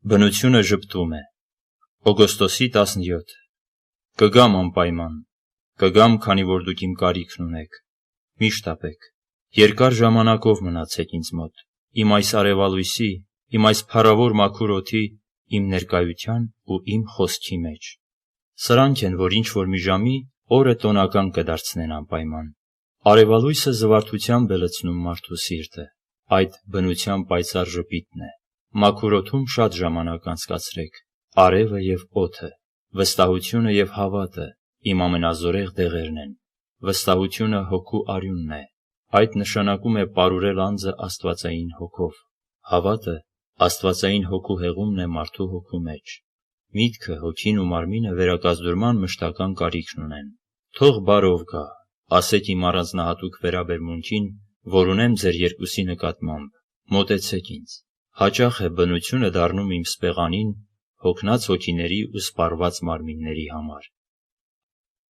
Բնությունը ժպտում է։ Օգոստոսի 17 Կգամ անպայման, կգամ, քանի որ դուք իմ կարիքն ունեք։ Միշտ ապեք։ Երկար ժամանակով մնացեք ինձ մոտ, իմ այս արևալույսի, իմ այս փառավոր մաքուր օդի, իմ ներկայության ու իմ խոսքի մեջ։ Սրանք են, որ ինչ-որ մի ժամի օրը տոնական կդարձնեն անպայման։ Արևալույսը զվարթությամբ է լցնում մարդու սիրտը, այդ բնության պայծառ ժպիտն է։ Մաքուր օդում շատ ժամանակ անցկացրեք, արևը և օդը, վստահությունը և հավատը իմ ամենազորեղ դեղերն են։ Վստահությունը հոգու արյունն է, այդ նշանակում է պարուրել անձը աստվածային հոգով։ Հավատը աստվածային հոգու հեղումն է մարդու հոգու մեջ։ Միտքը, հոգին ու մարմինը վերակազդուրման մշտական կարիքն ունեն։ Թող բարով գա, ասեք իմ առանձնահատուկ վերաբերմունքին, որ ունեմ ձեր երկուսի նկատմամբ, մոտեցեք ինձ։ Հաճախ է բնությունը դառնում իմ սպեղանին հոգնած հոգիների ու սպառված մարմինների համար։